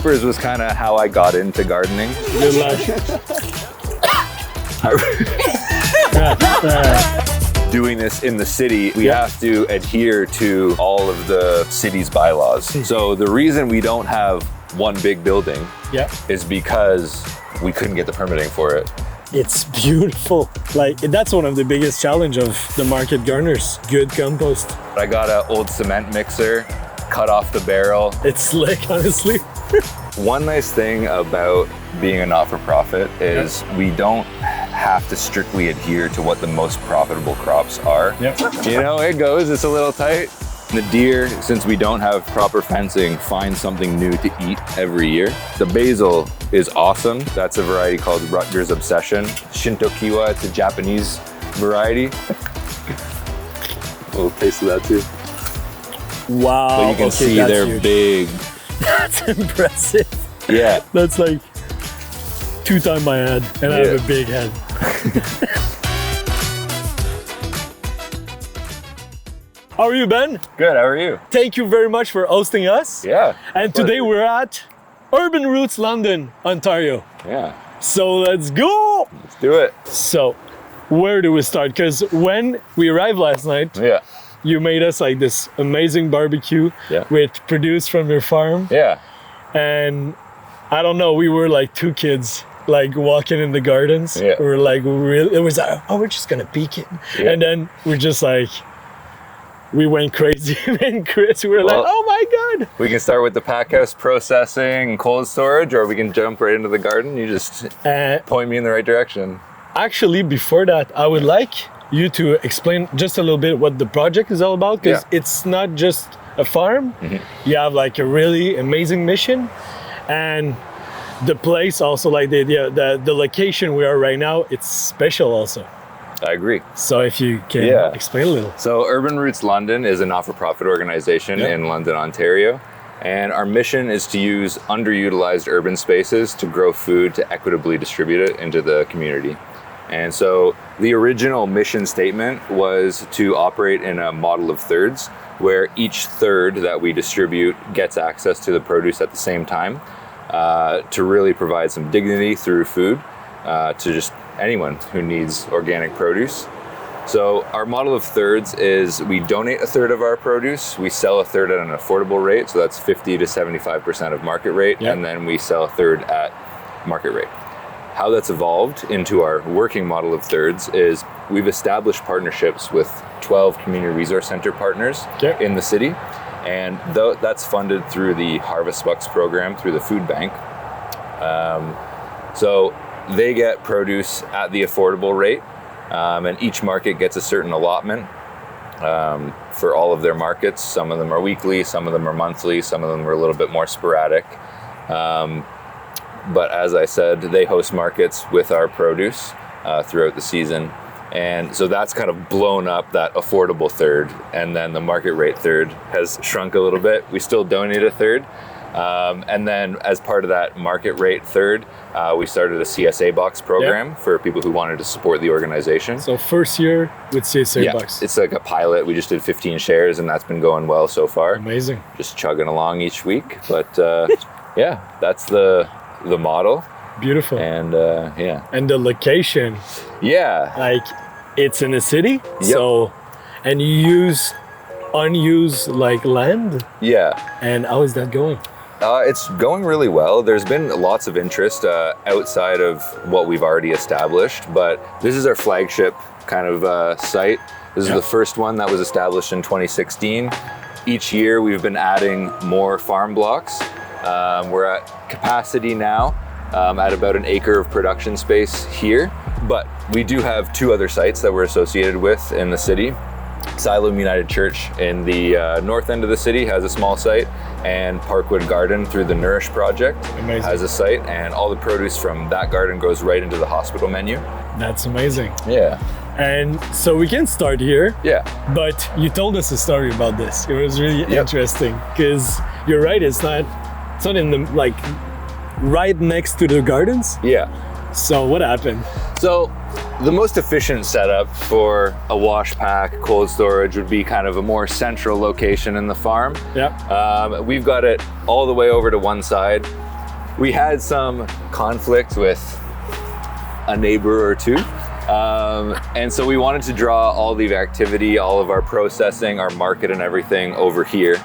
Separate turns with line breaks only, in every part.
peppers was kind of how I got into gardening.
Good luck.
Doing this in the city, we have to adhere to all of the city's bylaws. So the reason we don't have one big building is because we couldn't get the permitting for it.
It's beautiful. Like, that's one of the biggest challenge of the market gardeners. Good compost.
I got an old cement mixer, cut off the barrel.
It's slick, honestly.
One nice thing about being a not-for-profit is we don't have to strictly adhere to what the most profitable crops are. You know, it goes, it's a little tight. The deer, since we don't have proper fencing, find something new to eat every year. The basil is awesome. That's a variety called Rutgers Obsession. Shintokiwa, it's a Japanese variety. A little taste of that too.
Wow.
But you can see they're
huge.
big.
That's impressive.
Yeah.
That's like 2 times my head, and I have a big head. How are you, Ben?
Good, how are you?
Thank you very much for hosting us.
Yeah.
And today we're at Urban Roots, London, Ontario.
Yeah.
So let's go.
Let's do it.
So where do we start? Because when we arrived last night, you made us like this amazing barbecue with produce from your farm.
Yeah.
And I don't know, we were like 2 kids like walking in the gardens.
Yeah.
We were like, it was like, oh, we're just gonna peek it.
Yeah.
And then we're just like, we went crazy. And Chris, we were like, oh my God.
We can start with the pack house processing and cold storage, or we can jump right into the garden. You just point me in the right direction.
Actually, before that, I would like you to explain just a little bit what the project is all about, because it's not just a farm. You have like a really amazing mission, and the place also, like the location we are right now, it's special also.
I agree.
So if you can explain a little.
So Urban Roots London is a not-for-profit organization in London, Ontario. And our mission is to use underutilized urban spaces to grow food to equitably distribute it into the community. And so the original mission statement was to operate in a model of thirds, where each third that we distribute gets access to the produce at the same time, to really provide some dignity through food to just anyone who needs organic produce. So our model of thirds is we donate a third of our produce, we sell a third at an affordable rate, so that's 50 to 75% of market rate, and then we sell a third at market rate. How that's evolved into our working model of thirds is we've established partnerships with 12 community resource center partners in the city, and that's funded through the Harvest Bucks program through the food bank. So they get produce at the affordable rate, and each market gets a certain allotment for all of their markets. Some of them are weekly, some of them are monthly, some of them are a little bit more sporadic. But as I said, they host markets with our produce throughout the season. And so that's kind of blown up that affordable third, and then the market rate third has shrunk a little bit. We still donate a third. And then as part of that market rate third, we started a CSA box program for people who wanted to support the organization.
So first year with CSA box.
It's like a pilot. We just did 15 shares, and that's been going well so far.
Amazing.
Just chugging along each week. But that's the model.
Beautiful.
And
and the location, like it's in a city, so, and you use unused like land. And how is that going?
It's going really well. There's been lots of interest outside of what we've already established, but this is our flagship kind of site. This is the first one that was established in 2016. Each year we've been adding more farm blocks. We're at capacity now at about an acre of production space here, but we do have 2 other sites that we're associated with in the city. Siloam United Church in the north end of the city has a small site, and Parkwood Garden through the Nourish Project has a site, and all the produce from that garden goes right into the hospital menu.
That's amazing.
Yeah.
And so we can start here.
Yeah.
But you told us a story about this. It was really interesting, because you're right, it's not in the like right next to the gardens.
Yeah.
So what happened?
So the most efficient setup for a wash pack, cold storage would be kind of a more central location in the farm. We've got it all the way over to one side. we had some conflict with a neighbor or two. And so we wanted to draw all the activity, all of our processing, our market and everything over here.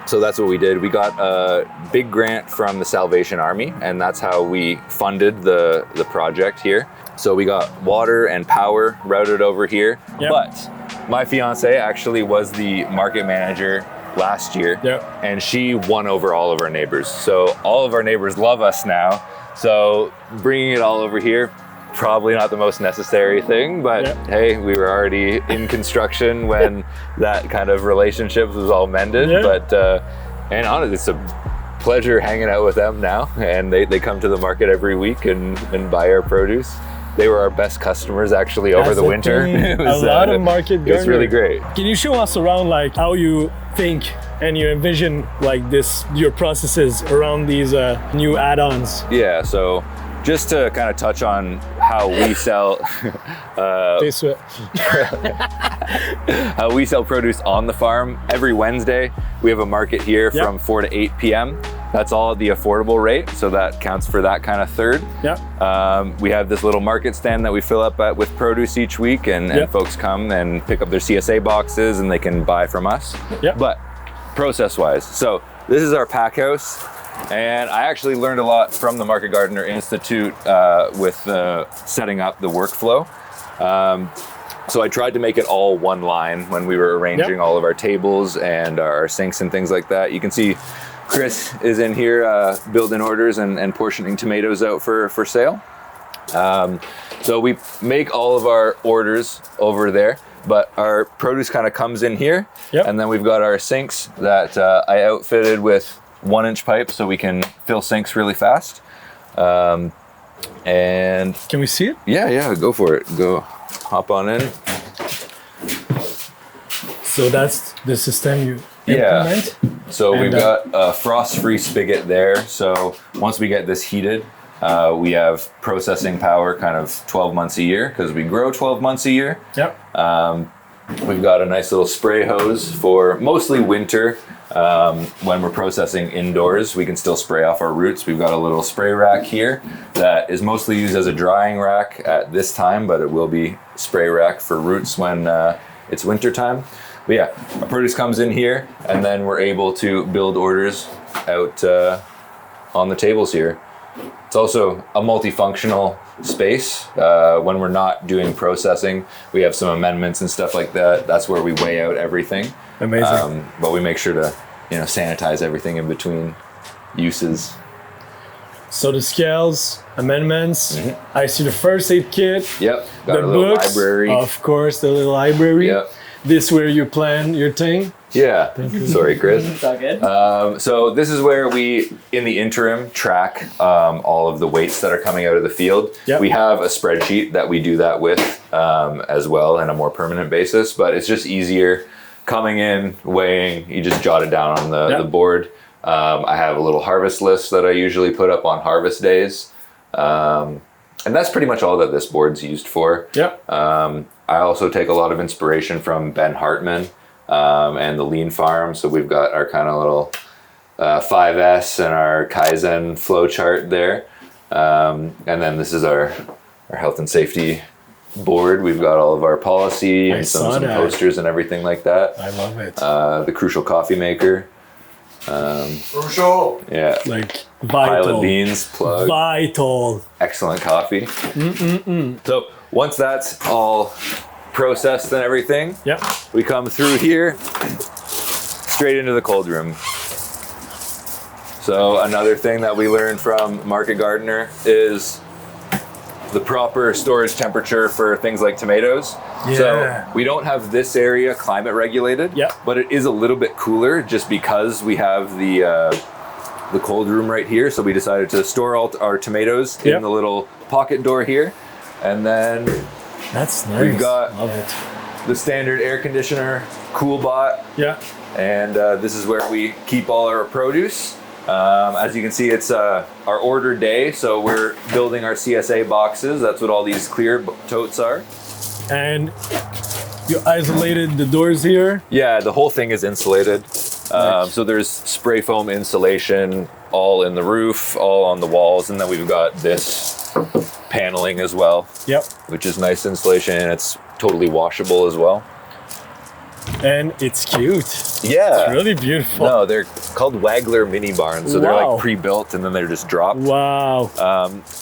So that's what we did. We got a big grant from the Salvation Army, and that's how we funded the project here. So we got water and power routed over here.
Yep.
But my fiance actually was the market manager last year,
Yep.
and she won over all of our neighbors. So all of our neighbors love us now. So bringing it all over here, probably not the most necessary thing, but
Yep.
hey, we were already in construction when that kind of relationship was all mended.
Yeah.
But and honestly, it's a pleasure hanging out with them now, and they come to the market every week and buy our produce. They were our best customers actually over
That's
the winter.
thing.
It was,
a lot of market
it was really
gardener.
great.
Can you show us around like how you think and you envision like this, your processes around these new add-ons?
Yeah, so just to kind of touch on how we sell how we sell produce on the farm. Every Wednesday we have a market here
Yep.
from 4 to 8 p.m. That's all at the affordable rate, so that counts for that kind of third.
Yeah.
We have this little market stand that we fill up with produce each week, and
Yep.
folks come and pick up their CSA boxes and they can buy from us.
Yep.
But process-wise, so this is our pack house. And I actually learned a lot from the Market Gardener Institute with setting up the workflow. So I tried to make it all one line when we were arranging
Yep.
all of our tables and our sinks and things like that. You can see Chris is in here building orders and portioning tomatoes out for sale. So we make all of our orders over there, but our produce kind of comes in here.
Yep.
And then we've got our sinks that I outfitted with 1-inch pipe so we can fill sinks really fast. And
Can we see it?
yeah, go for it. Go hop on in.
So that's the system you
Yeah.
implement?
So
And,
we've got a frost-free spigot there. So once we get this heated, we have processing power kind of 12 months a year because we grow 12 months a year.
Yep.
We've got a nice little spray hose for mostly winter. When we're processing indoors, we can still spray off our roots. We've got a little spray rack here that is mostly used as a drying rack at this time, but it will be spray rack for roots when it's winter time. But yeah, our produce comes in here, and then we're able to build orders out on the tables here. It's also a multifunctional space. When we're not doing processing, we have some amendments and stuff like that. That's where we weigh out everything.
Amazing.
But we make sure to, sanitize everything in between uses.
So the scales, amendments. I see the first aid kit.
Yep. Got
The
a little
books,
library.
of course, the little library.
Yep.
This where you plan your thing.
Yeah. Sorry, Chris.
It's all good.
So this is where we, in the interim, track all of the weights that are coming out of the field.
Yep.
We have a spreadsheet that we do that with as well on a more permanent basis, but it's just easier coming in, weighing, you just jot it down on the board. I have a little harvest list that I usually put up on harvest days. And that's pretty much all that this board's used for.
Yep.
I also take a lot of inspiration from Ben Hartman and the Lean Farm. So we've got our kind of little 5S and our Kaizen flow chart there. And then this is our health and safety board. We've got all of our policy and some posters and everything like that.
I love it.
The Crucial Coffee Maker.
Crucial.
Yeah.
Like
Pilot
vital.
Beans plug.
Vital.
Excellent coffee. So once that's all processed and everything,
Yep.
we come through here straight into the cold room. So another thing that we learned from Market Gardener is the proper storage temperature for things like tomatoes.
Yeah.
So we don't have this area climate regulated,
Yep.
but it is a little bit cooler just because we have the cold room right here. So we decided to store all our tomatoes
Yep.
in the little pocket door here. And then
That's nice.
we've got
love it.
the standard air conditioner, CoolBot,
Yeah.
and this is where we keep all our produce. As you can see, it's our order day, so we're building our CSA boxes. That's what all these clear totes are.
And you isolated the doors here.
Yeah, the whole thing is insulated. So there's spray foam insulation all in the roof, all on the walls, and then we've got this paneling as well.
Yep.
Which is nice insulation, and it's totally washable as well.
And it's cute.
Yeah.
It's really beautiful.
No, they're called Wagler mini barns. So they're
Wow.
like pre-built and then they're just dropped.
Wow.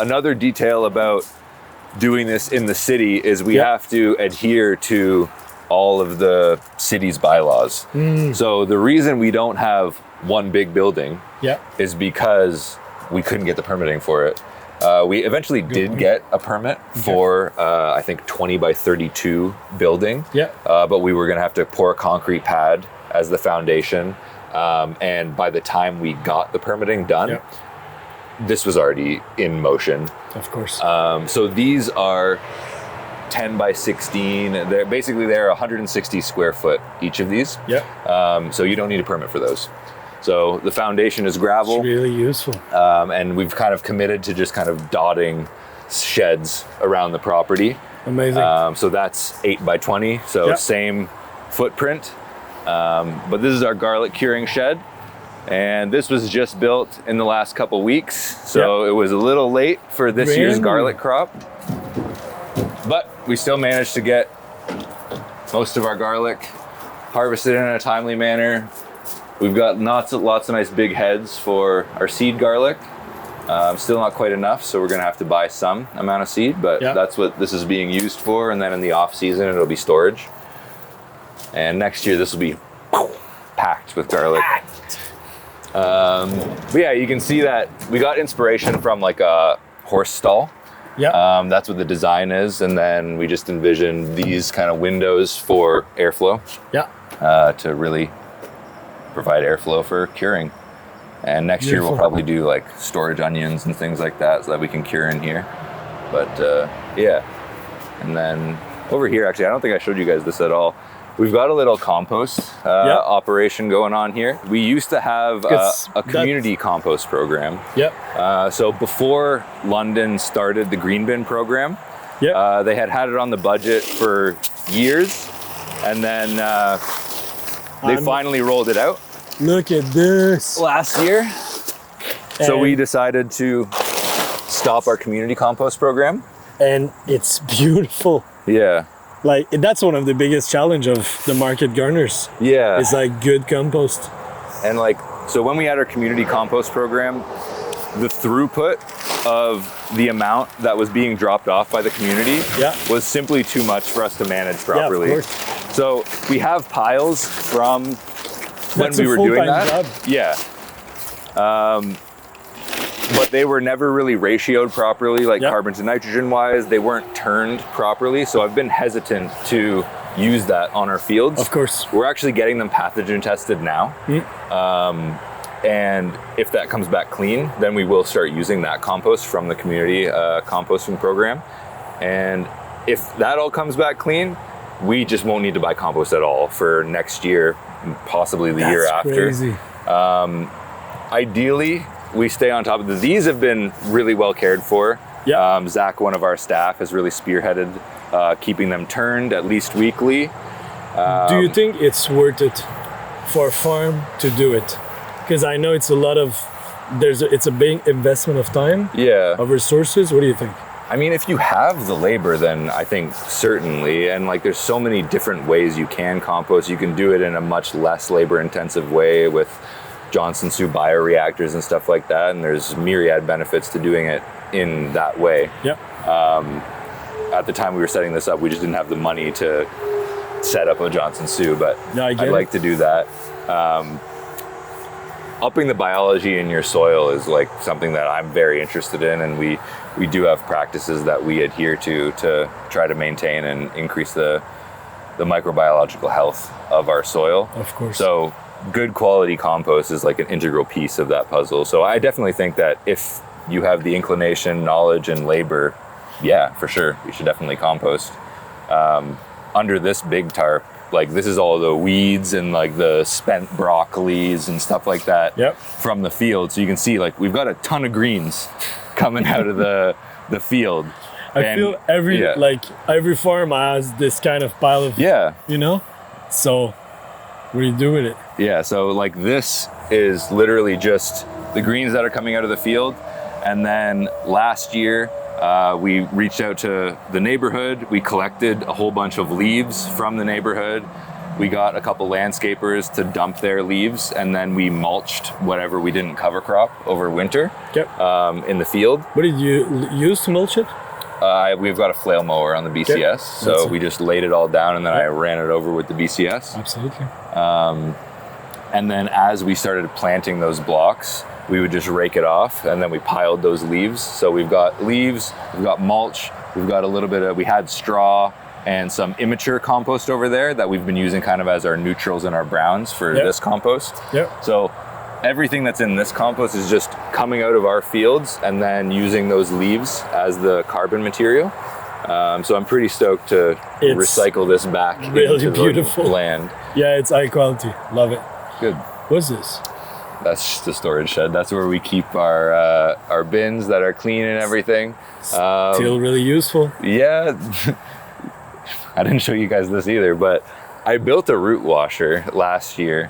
Another detail about doing this in the city is we have to adhere to all of the city's bylaws. So the reason we don't have one big building is because we couldn't get the permitting for it. We eventually did get a permit for, I think, 20 by 32 building. But we were going to have to pour a concrete pad as the foundation. And by the time we got the permitting done, this was already in motion.
Of course.
So these are 10 by 16. They're 160 square foot, each of these. So you don't need a permit for those. So the foundation is gravel.
It's really useful.
And we've kind of committed to just kind of dotting sheds around the property.
Amazing.
So that's 8 by 20. So same footprint. But this is our garlic curing shed. And this was just built in the last couple weeks. So it was a little late for this year's garlic crop. But we still managed to get most of our garlic harvested in a timely manner. We've got lots of nice big heads for our seed garlic. Still not quite enough, so we're gonna have to buy some amount of seed, but that's what this is being used for. And then in the off season, it'll be storage. And next year, this will be packed with garlic. But yeah, you can see that we got inspiration from like a horse stall. That's what the design is. And then we just envisioned these kind of windows for airflow. To really provide airflow for curing. And next year we'll probably do like storage onions and things like that so that we can cure in here. But and then over here, actually, I don't think I showed you guys this at all. We've got a little compost operation going on here. We used to have a community compost program. So before London started the green bin program, they had it on the budget for years, and then they finally rolled it out.
Look at this.
Last year. So we decided to stop our community compost program.
And it's beautiful. Like, that's one of the biggest challenge of the market gardeners. It's like good compost.
And like, so when we had our community compost program, the throughput of the amount that was being dropped off by the community was simply too much for us to manage properly.
Of course.
So we have piles from when we were doing that. But they were never really ratioed properly, like carbon to nitrogen wise. They weren't turned properly. So I've been hesitant to use that on our fields.
Of course.
We're actually getting them pathogen tested now. And if that comes back clean, then we will start using that compost from the community composting program. And if that all comes back clean, we just won't need to buy compost at all for next year, possibly the year after.
Crazy.
Ideally, we stay on top of this. These have been really well cared for. Zach, one of our staff, has really spearheaded keeping them turned at least weekly.
Do you think it's worth it for a farm to do it? Because I know it's it's a big investment of time, of resources. What do you think?
I mean, if you have the labor, then I think certainly. And like, there's so many different ways you can compost. You can do it in a much less labor intensive way with Johnson Sioux bioreactors and stuff like that. And there's myriad benefits to doing it in that way. At the time we were setting this up, we just didn't have the money to set up a Johnson Sioux, but I'd like to do that. Upping the biology in your soil is like something that I'm very interested in, and we do have practices that we adhere to try to maintain and increase the microbiological health of our soil.
Of course.
So good quality compost is like an integral piece of that puzzle. So I definitely think that if you have the inclination, knowledge, and labor, for sure, you should definitely compost. Under this big tarp, like, this is all the weeds and like the spent broccolis and stuff like that from the field. So you can see, like, we've got a ton of greens coming out of the field.
I feel every farm has this kind of pile of, so What do you do with it?
Yeah, so like this is literally just the greens that are coming out of the field. And then last year, we reached out to the neighborhood. We collected a whole bunch of leaves from the neighborhood. We got a couple landscapers to dump their leaves, and then we mulched whatever we didn't cover crop over winter in the field.
What did you use to mulch it?
We've got a flail mower on the BCS, so we just laid it all down, and then I ran it over with the BCS.
Absolutely.
And then as we started planting those blocks, we would just rake it off, and then we piled those leaves. So we've got leaves, we've got mulch, we've got a little bit of, we had straw and some immature compost over there that we've been using kind of as our neutrals and our browns for this compost. So everything that's in this compost is just coming out of our fields and then using those leaves as the carbon material. So I'm pretty stoked to recycle this back into the land.
Yeah, it's high quality. Love it.
Good.
What's this?
That's just the storage shed. That's where we keep our bins that are clean and everything.
Still really useful.
Yeah. I didn't show you guys this either, but I built a root washer last year.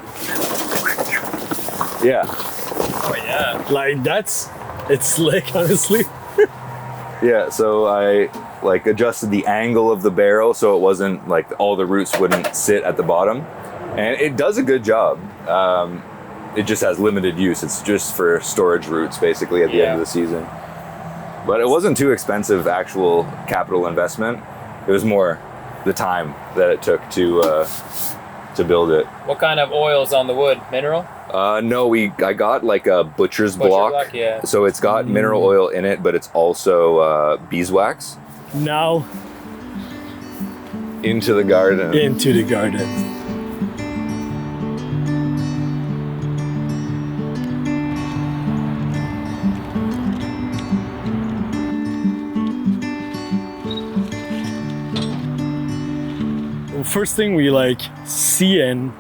Yeah.
Oh yeah.
Like it's slick, honestly.
Yeah, so I like adjusted the angle of the barrel so it wasn't like all the roots wouldn't sit at the bottom. And it does a good job. It just has limited use. It's just for storage roots basically at the end of the season. But it wasn't too expensive actual capital investment. It was more the time that it took to build it.
What kind of oil's on the wood? Mineral?
No, I got like a butcher's block.
Yeah.
So it's got mineral oil in it, but it's also beeswax.
Now
into the garden.
Into the garden. First thing we like see and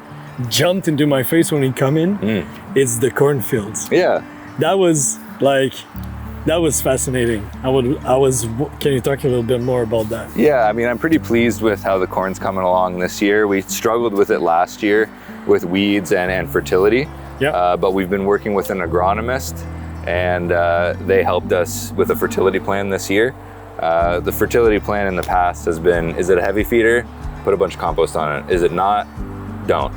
jumped into my face when we come in is the cornfields.
Yeah.
That was fascinating. Can you talk a little bit more about that?
Yeah, I mean, I'm pretty pleased with how the corn's coming along this year. We struggled with it last year with weeds and fertility.
Yeah.
But we've been working with an agronomist, and they helped us with a fertility plan this year. The fertility plan in the past has been, is it a heavy feeder? Put a bunch of compost on it. Is it not? Don't.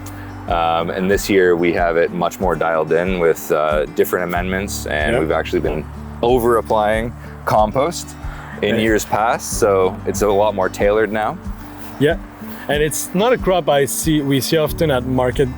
And this year we have it much more dialed in with different amendments, and we've actually been over applying compost in years past, so it's a lot more tailored now.
Yeah, and it's not a crop we see often at market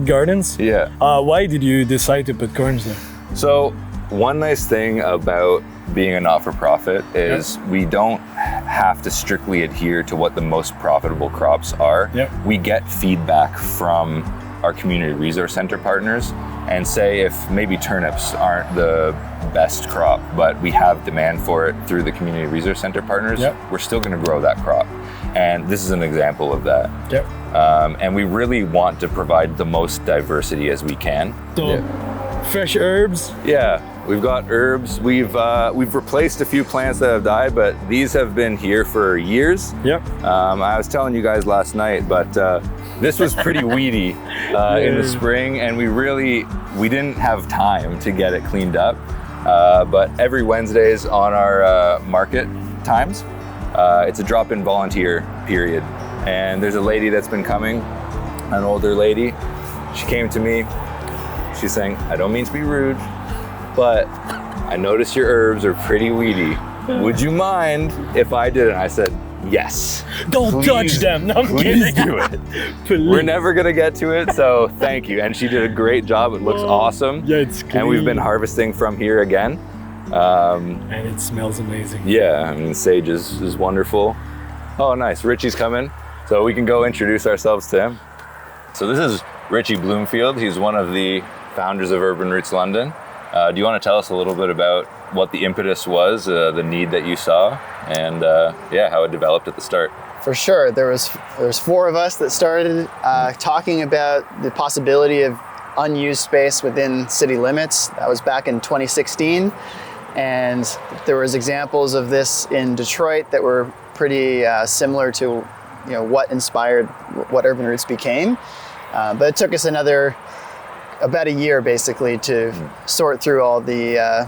gardens.
Yeah.
Why did you decide to put corns there?
So one nice thing about being a not-for-profit is we don't have to strictly adhere to what the most profitable crops are. We get feedback from our community resource center partners, and say if maybe turnips aren't the best crop, but we have demand for it through the community resource center partners, we're still going to grow that crop. And this is an example of that. And we really want to provide the most diversity as we can.
So, fresh herbs?
Yeah. We've got herbs. We've replaced a few plants that have died, but these have been here for years. I was telling you guys last night, but this was pretty weedy in the spring, and we didn't have time to get it cleaned up. But every Wednesdays on our market times, it's a drop-in volunteer period, and there's a lady that's been coming, an older lady. She came to me. She's saying, "I don't mean to be rude, but I noticed your herbs are pretty weedy. Would you mind if I did it?" And I said, yes.
Don't touch them. No, I'm
please
kidding.
do it. We're never gonna get to it, so thank you. And she did a great job. It looks awesome.
Yeah, it's clean.
And we've been harvesting from here again.
And it smells amazing.
Yeah, I mean, sage is wonderful. Oh, nice. Richie's coming. So we can go introduce ourselves to him. So this is Richie Bloomfield. He's one of the founders of Urban Roots London. Do you want to tell us a little bit about what the impetus was, the need that you saw, and how it developed at the start?
For sure. There's four of us that started talking about the possibility of unused space within city limits. That was back in 2016. And there was examples of this in Detroit that were pretty similar to what inspired what Urban Roots became. But it took us about a year basically to sort through all the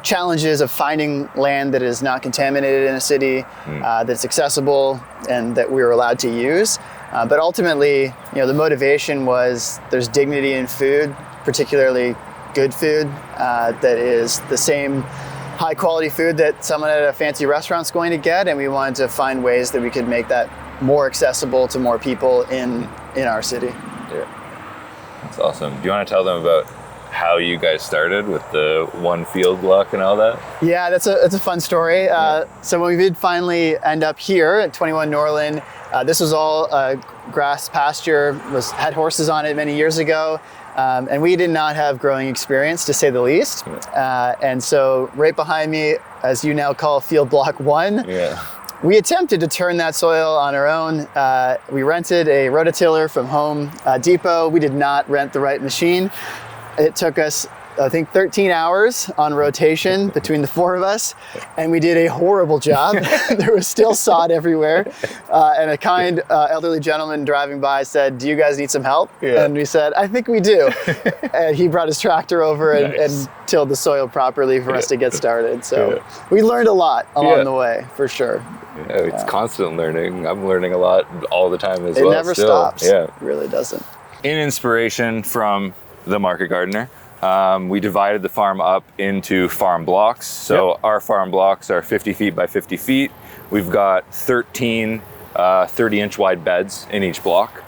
challenges of finding land that is not contaminated in a city, that's accessible and that we were allowed to use. But ultimately, the motivation was there's dignity in food, particularly good food, that is the same high quality food that someone at a fancy restaurant's going to get, and we wanted to find ways that we could make that more accessible to more people in our city.
Yeah, that's awesome. Do you want to tell them about how you guys started with the one field block and all that?
Yeah, that's a fun story. So when we did finally end up here at 21 Norland, this was all grass pasture, had horses on it many years ago. And we did not have growing experience, to say the least. And so right behind me, as you now call field block 1, we attempted to turn that soil on our own. We rented a rototiller from Home Depot. We did not rent the right machine. It took us, I think, 13 hours on rotation between the 4 of us, and we did a horrible job. There was still sod everywhere. And a kind elderly gentleman driving by said, "Do you guys need some help?" And we said, "I think we do." And he brought his tractor over and tilled the soil properly for us to get started. So we learned a lot along the way, for sure.
Yeah, it's constant learning. I'm learning a lot all the time as well.
It never stops.
Yeah.
It really doesn't.
In inspiration from the Market Gardener, we divided the farm up into farm blocks. So our farm blocks are 50 feet by 50 feet. We've got 13 30-inch wide beds in each block.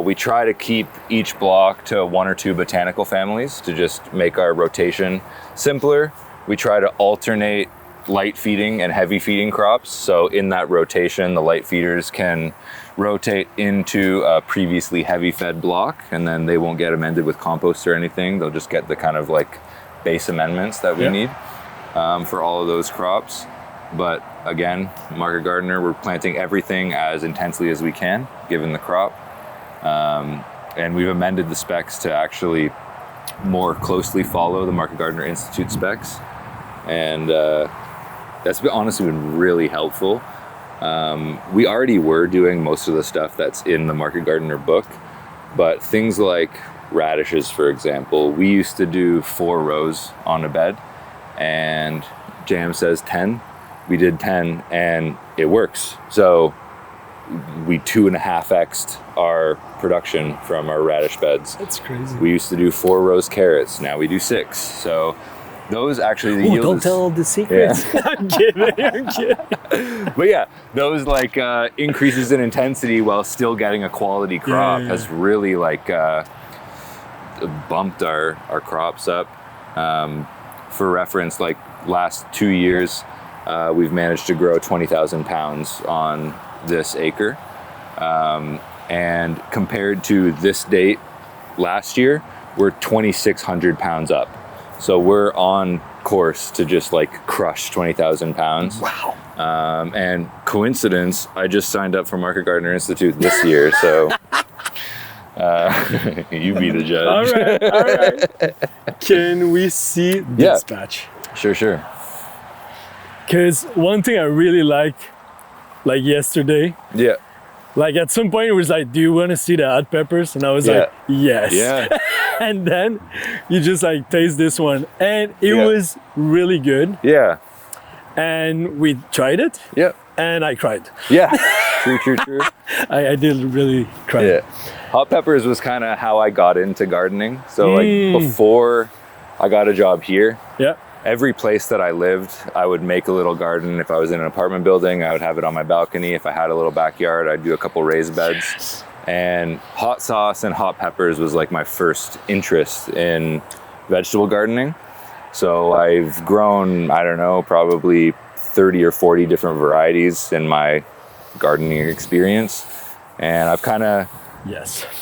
We try to keep each block to 1 or 2 botanical families to just make our rotation simpler. We try to alternate light feeding and heavy feeding crops. So in that rotation, the light feeders can rotate into a previously heavy fed block, and then they won't get amended with compost or anything. They'll just get the kind of like base amendments that we need for all of those crops. But again, Market Gardener, we're planting everything as intensely as we can, given the crop. And we've amended the specs to actually more closely follow the Market Gardener Institute specs. And that's honestly been really helpful. We already were doing most of the stuff that's in the Market Gardener book, but things like radishes, for example, we used to do 4 rows on a bed, and Jam says 10. We did 10, and it works. So we 2.5x'd our production from our radish beds.
That's crazy.
We used to do 4 rows carrots. Now we do 6. So those actually, the yield
don't tell all the secrets. I'm kidding.
But yeah, those like increases in intensity while still getting a quality crop has really like bumped our crops up. For reference, like last 2 years, we've managed to grow 20,000 pounds on this acre. And compared to this date last year, we're 2,600 pounds up. So we're on course to just like crush 20,000 pounds.
Wow.
And coincidence, I just signed up for Market Gardener Institute this year, so you be the judge.
All right. Can we see this patch?
Sure.
Because one thing I really liked, like yesterday, like at some point it was like, "Do you want to see the hot peppers?" And I was like, "Yes."
Yeah.
And then you just like taste this one, and it was really good.
Yeah.
And we tried it.
Yeah.
And I cried.
Yeah. True.
I did really cry.
Yeah. Hot peppers was kind of how I got into gardening. So like before I got a job here, every place that I lived, I would make a little garden. If I was in an apartment building, I would have it on my balcony. If I had a little backyard, I'd do a couple raised beds.
Yes.
And hot sauce and hot peppers was like my first interest in vegetable gardening. So I've grown, I don't know, probably 30 or 40 different varieties in my gardening experience. And I've kind of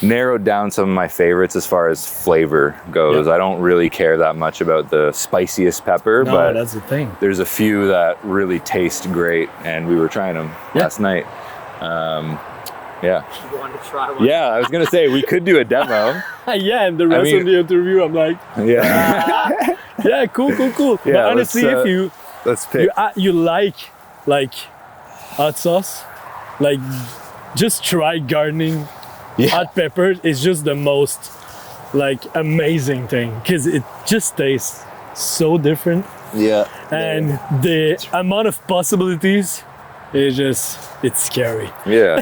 narrowed down some of my favorites as far as flavor goes. I don't really care that much about the spiciest pepper, but
that's the thing.
There's a few that really taste great, and we were trying them last night.
You want to try one?
Yeah, I was gonna say we could do a demo.
And the rest of the interview, I'm like, cool.
Yeah,
but honestly, if
let's pick.
you like hot sauce, like just try gardening hot pepper is just the most like amazing thing because it just tastes so different.
Yeah.
And the amount of possibilities is just, it's scary.
Yeah.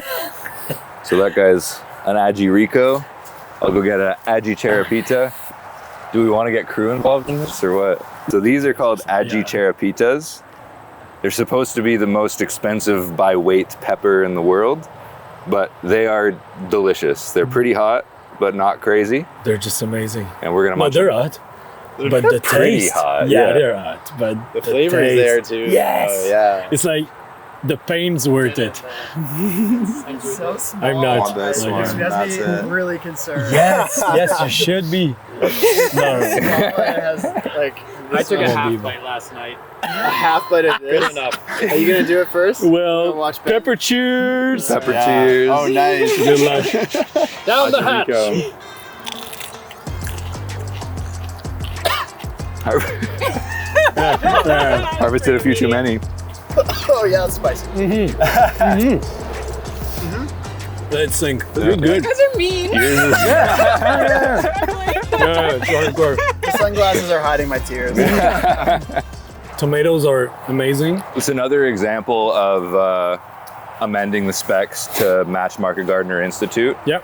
So that guy's an Agi Rico. I'll go get an Agi Cherapita. Do we want to get crew involved in this or what? So these are called Agi Cherapitas. They're supposed to be the most expensive by weight pepper in the world, but they are delicious. They're pretty hot, but not crazy.
They're just amazing.
And we're gonna
Well,
munch
they're
them.
hot. But the
pretty
taste,
hot,
yeah,
yeah.
they're hot. But
The flavor is there too.
Yes.
Oh, yeah.
It's like the pain's worth it.
So small.
I'm not.
On this
like,
one.
You have
That's
to
it.
be really concerned.
Yes, yes, you should be. No,
It has, like,
I took a
Oh,
half
Viva.
bite last night.
a half bite of
Good
this.
enough.
Are you gonna do it first?
well,
Watch Ben.
pepper cheers.
Pepper cheers.
Oh, nice.
Good luck.
Down the hatch.
Harvested a few too many.
Oh yeah, it's spicy.
Let's sink. You're good.
guys are mean.
Yeah, it's hardcore.
The sunglasses are hiding my tears.
Tomatoes are amazing.
It's another example of amending the specs to match Market Gardener Institute.
Yep.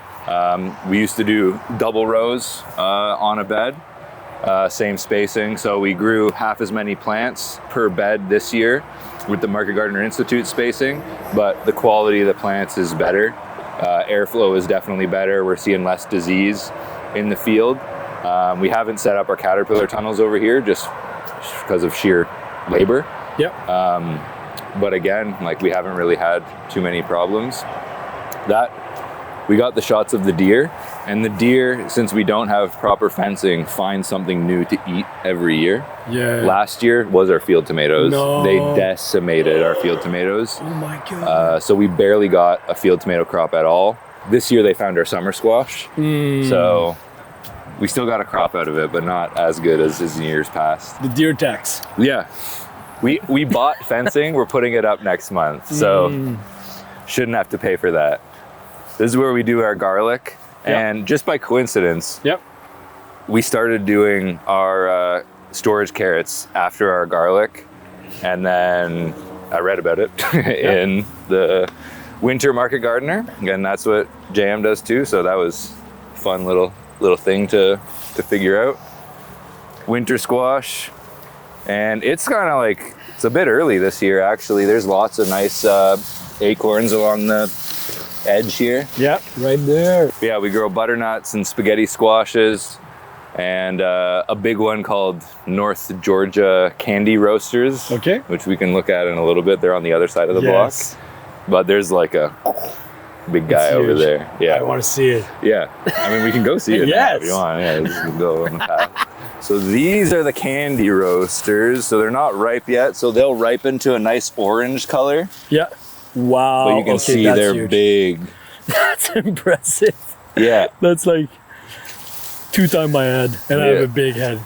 We used to do double rows on a bed, same spacing. So we grew half as many plants per bed this year with the Market Gardener Institute spacing, but the quality of the plants is better. Airflow is definitely better. We're seeing less disease in the field. We haven't set up our caterpillar tunnels over here just because of sheer labor.
Yep.
But again, like we haven't really had too many problems. We got the shots of the deer, and the deer, since we don't have proper fencing, find something new to eat every year.
Yeah.
Last year was our field tomatoes.
No.
They decimated our field tomatoes.
Oh my god.
So we barely got a field tomato crop at all. This year they found our summer squash. So we still got a crop out of it, but not as good as in years past.
The deer tax.
Yeah. We bought fencing. We're putting it up next month. So shouldn't have to pay for that. This is where we do our garlic.
Yep.
And just by coincidence,
Yep.
we started doing our storage carrots after our garlic. And then I read about it in the Winter Market Gardener. And that's what JM does too. So that was a fun little thing to figure out. Winter squash. And it's kind of like, it's a bit early this year actually. There's lots of nice acorns along the edge here.
Yeah, right there.
Yeah, we grow butternuts and spaghetti squashes, and a big one called North Georgia Candy Roasters,
Okay.
which we can look at in a little bit. They're on the other side of the
Yes.
block. But there's like a big guy
It's
over
huge.
there. Yeah,
I want to see it.
yeah. I mean, we can go see it now if
Yes.
you want. Yeah, just go on the path. So these are the candy roasters. So they're not ripe yet. So they'll ripen to a nice orange color.
Yeah. Wow.
But you can
okay,
see
that's
they're
huge.
big.
That's impressive.
Yeah.
That's like 2 times my head, and I have
Yeah.
a big head.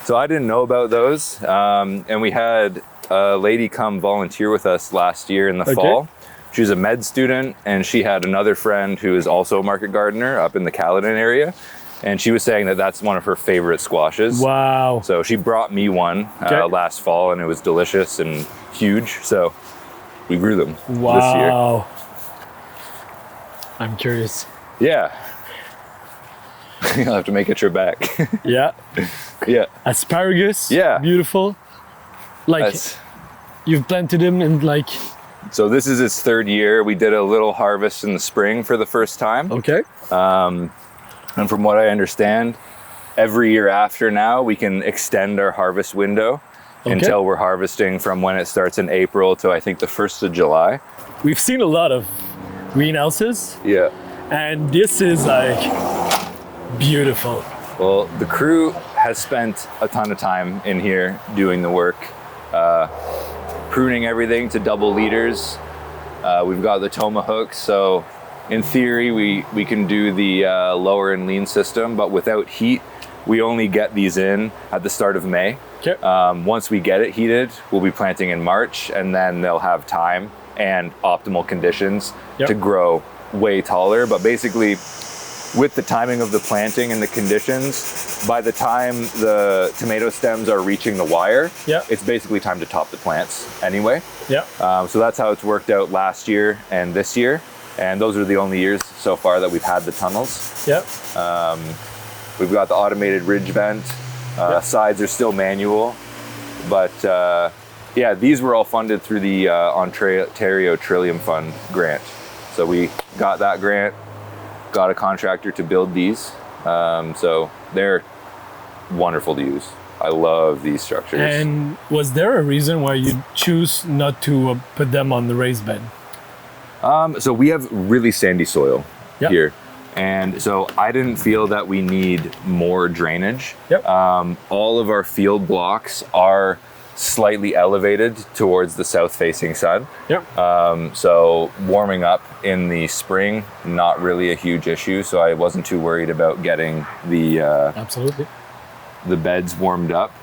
So I didn't know about those. And we had a lady come volunteer with us last year in the fall. She was a med student, and she had another friend who is also a market gardener up in the Caledon area. And she was saying that that's one of her favorite squashes.
Wow.
So she brought me one
Okay.
last fall, and it was delicious and huge. So we grew them this year.
Wow. I'm curious.
Yeah. You'll have to make a trip back.
Yeah.
Yeah.
Asparagus.
Yeah.
Beautiful. Like
That's,
you've planted them in like.
so this is its 3rd year. We did a little harvest in the spring for the first time.
Okay.
And from what I understand, every year after now, we can extend our harvest window until we're harvesting from when it starts in April to I think the 1st of July.
We've seen a lot of greenhouses,
Yeah.
and this is like beautiful.
Well, the crew has spent a ton of time in here doing the work, pruning everything to double liters. We've got the tomahawks, so in theory, we can do the lower and lean system, but without heat, we only get these in at the start of May.
Okay.
Once we get it heated, we'll be planting in March, and then they'll have time and optimal conditions
Yep.
to grow way taller, but basically with the timing of the planting and the conditions, by the time the tomato stems are reaching the wire, it's basically time to top the plants anyway. So that's how it's worked out last year and this year. And those are the only years so far that we've had the tunnels. We've got the automated ridge vent. Sides are still manual. But yeah, these were all funded through the Ontario Trillium Fund grant. So we got that grant, got a contractor to build these. So they're wonderful to use. I love these structures.
And was there a reason why you choose not to put them on the raised bed?
So we have really sandy soil here. And so I didn't feel that we need more drainage. All of our field blocks are slightly elevated towards the south-facing sun. So warming up in the spring, not really a huge issue. So I wasn't too worried about getting the the beds warmed up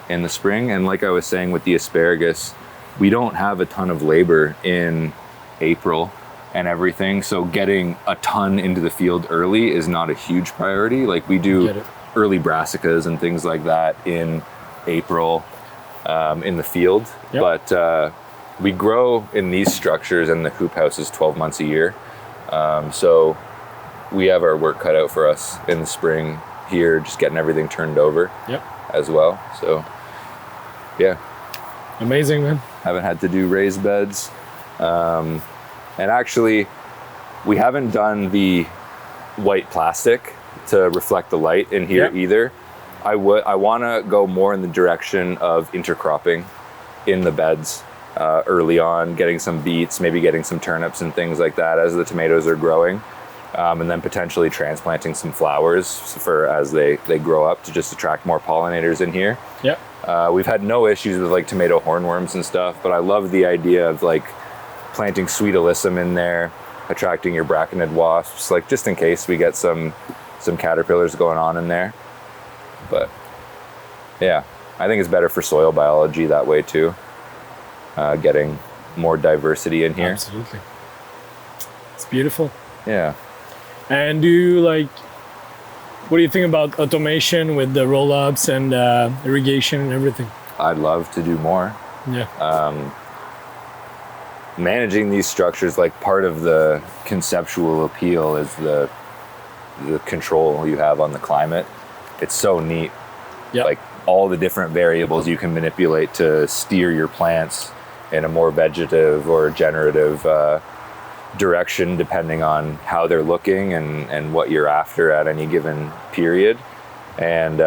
in the spring. And like I was saying with the asparagus, we don't have a ton of labor in April and everything, so getting a ton into the field early is not a huge priority. Like we do early brassicas and things like that in April in the field, but we grow in these structures, and the hoop house is 12 months a year, so we have our work cut out for us in the spring here, just getting everything turned over as well. So yeah,
amazing, man.
Haven't had to do raised beds. And actually, we haven't done the white plastic to reflect the light in here either. I want to go more in the direction of intercropping in the beds early on, getting some beets, maybe getting some turnips and things like that as the tomatoes are growing, and then potentially transplanting some flowers for as they grow up to just attract more pollinators in here. We've had no issues with like tomato hornworms and stuff, but I love the idea of like planting sweet alyssum in there, attracting your braconid wasps, like just in case we get some caterpillars going on in there. But yeah, I think it's better for soil biology that way too, getting more diversity in here.
Absolutely. It's beautiful.
Yeah.
And do you what do you think about automation with the roll-ups and irrigation and everything?
I'd love to do more. Managing these structures, like part of the conceptual appeal is the control you have on the climate. It's so neat. Like all the different variables you can manipulate to steer your plants in a more vegetative or generative direction, depending on how they're looking and what you're after at any given period. And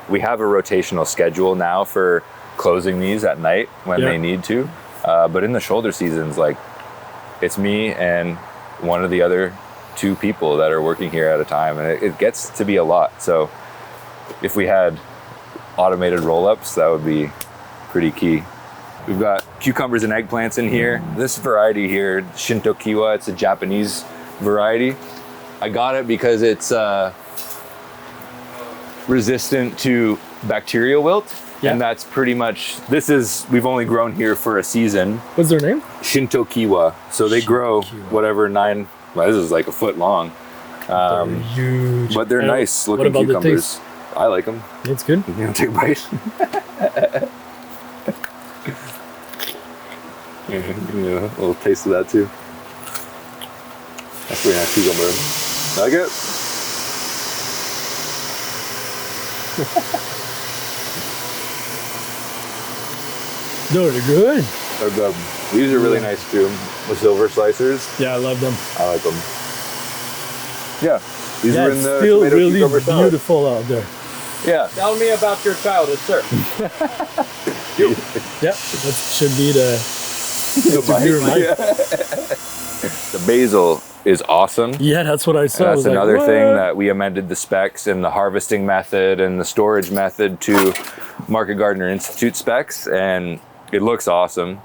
we have a rotational schedule now for closing these at night when they need to. But in the shoulder seasons, like it's me and one of the other 2 people that are working here at a time, and it gets to be a lot. So if we had automated roll-ups, that would be pretty key. We've got cucumbers and eggplants in here. This variety here, Shintokiwa, it's a Japanese variety. I got it because it's resistant to bacterial wilt. And that's pretty much, we've only grown here for a season.
What's their name?
Shintokiwa. So they grow whatever this is like a foot long.
They're huge.
But they're nice looking
what about
cucumbers.
The taste?
I like them.
It's good.
You want to take a bite? Yeah, a little taste of that too. That's pretty nice cucumber. Like it?
No, they're good.
They're good. These are really nice too. The silver slicers.
Yeah, I love them.
I like them. Yeah, these are in
it's
the
still
tomato
really
cucumber salad.
beautiful out there.
Yeah.
Tell me about your childhood, sir.
Yeah, that should be the
The basil is awesome.
Yeah, that's what I saw.
That's another thing that we amended the specs and the harvesting method and the storage method to Market Gardener Institute specs, and it looks awesome.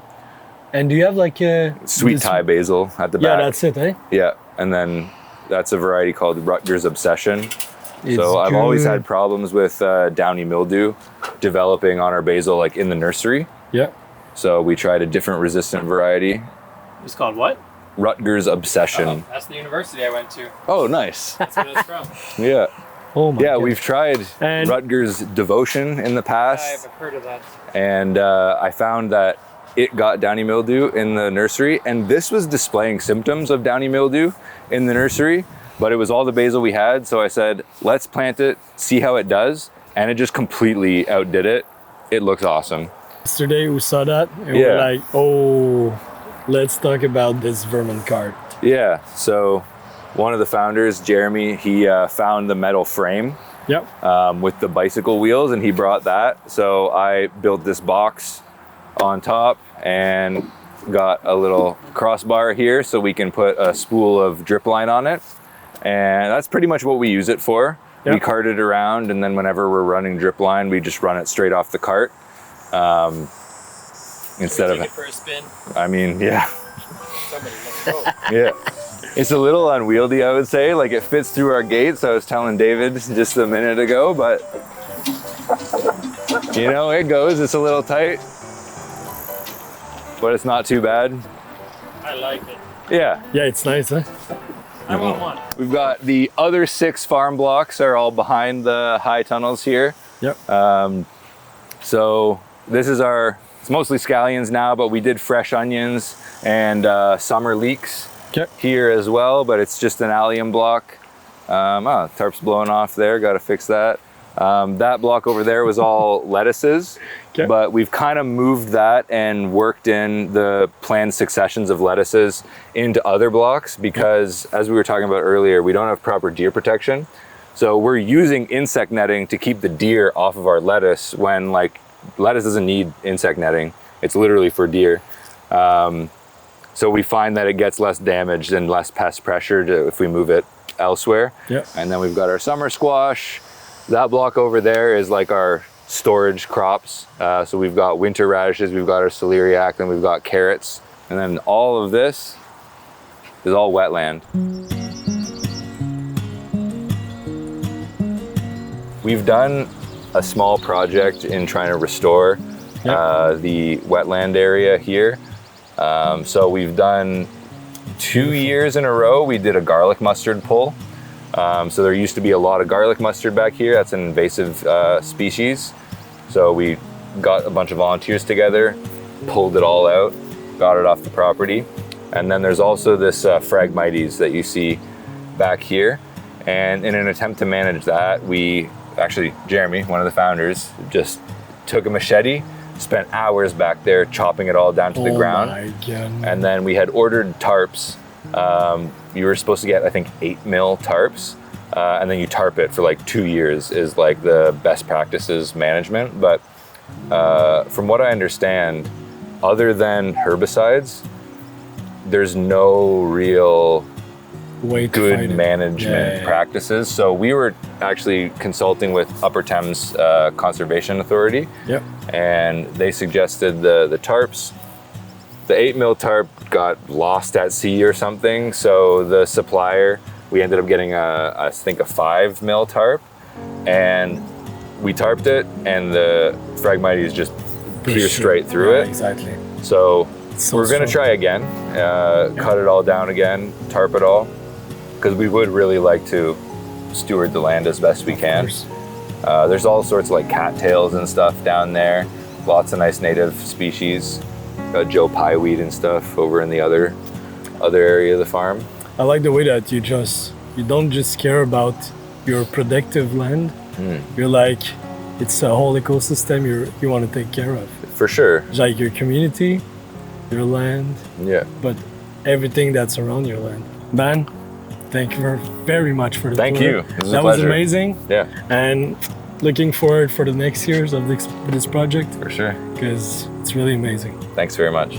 And do you have like a
sweet Thai basil at the back?
Yeah, that's it, eh?
Yeah, and then that's a variety called Rutgers Obsession. So I've always had problems with downy mildew developing on our basil, like in the nursery.
Yeah.
So we tried a different resistant variety.
It's called what?
Rutgers obsession.
That's the university I went to.
Oh, nice.
That's where it's from.
Yeah.
Oh my
Yeah,
God.
we've tried
And-
Rutgers Devotion in the past,
I've heard of that.
and I found that it got downy mildew in the nursery, and this was displaying symptoms of downy mildew in the nursery, but it was all the basil we had, so I said, let's plant it, see how it does, and it just completely outdid it. It looks awesome.
Yesterday we saw that and
Yeah.
we're like, oh, let's talk about this vermin cart.
Yeah, so one of the founders, Jeremy, he found the metal frame
Yep.
with the bicycle wheels, and he brought that. So I built this box on top and got a little crossbar here so we can put a spool of drip line on it. And that's pretty much what we use it for.
Yep.
We cart it around, and then whenever we're running drip line, we just run it straight off the cart. Instead
Take
of,
it for a spin.
I mean, yeah.
Somebody, let's go.
Yeah. It's a little unwieldy, I would say. Like, it fits through our gates. I was telling David just a minute ago, but you know, it goes. It's a little tight, but it's not too bad.
I like it.
Yeah.
Yeah, it's nice, huh?
I want one.
We've got the other 6 farm blocks are all behind the high tunnels here.
Yep.
So this is it's mostly scallions now, but we did fresh onions and summer leeks
Okay.
here as well, but it's just an allium block. Tarp's blowing off there, got to fix that. That block over there was all lettuces,
Okay.
but we've kind of moved that and worked in the planned successions of lettuces into other blocks because, as we were talking about earlier, we don't have proper deer protection. So we're using insect netting to keep the deer off of our lettuce when, like, lettuce doesn't need insect netting. It's literally for deer. So we find that it gets less damaged and less pest pressure if we move it elsewhere.
Yeah.
And then we've got our summer squash. That block over there is like our storage crops. So we've got winter radishes, we've got our celeriac, and we've got carrots. And then all of this is all wetland. We've done a small project in trying to restore the wetland area here. So we've done 2 years in a row, we did a garlic mustard pull. So there used to be a lot of garlic mustard back here. That's an invasive species. So we got a bunch of volunteers together, pulled it all out, got it off the property. And then there's also this Phragmites that you see back here. And in an attempt to manage that, Jeremy, one of the founders, just took a machete, spent hours back there chopping it all down to the ground.
Oh my God.
And then we had ordered tarps. You were supposed to get, I think, 8 mil tarps. And then you tarp it for like 2 years is like the best practices management. But from what I understand, other than herbicides, there's no real
Way to
good
fight it.
management
Yeah.
practices. So we were actually consulting with Upper Thames Conservation Authority,
Yep.
and they suggested the tarps. The 8 mil tarp got lost at sea or something, so the supplier, we ended up getting I think a 5 mil tarp, and we tarped it, and the Phragmites just pierced straight through
Yeah,
it.
Exactly.
So
So
we're gonna
strong.
try again, cut it all down again, tarp it all, because we would really like to steward the land as best we can.
course.
There's all sorts of like cattails and stuff down there, lots of nice native species. Got Joe Pye weed and stuff over in the other area of the farm.
I like the way that you don't just care about your productive land. You're like, it's a whole ecosystem you want to take care of.
For sure,
It's like your community, your land,
yeah.
but everything that's around your land. Man, thank you very much for the
Thank
tour.
you. This was a
That was
pleasure.
amazing.
Yeah,
And looking forward for the next years of this project
for sure.
because it's really amazing.
Thanks very much.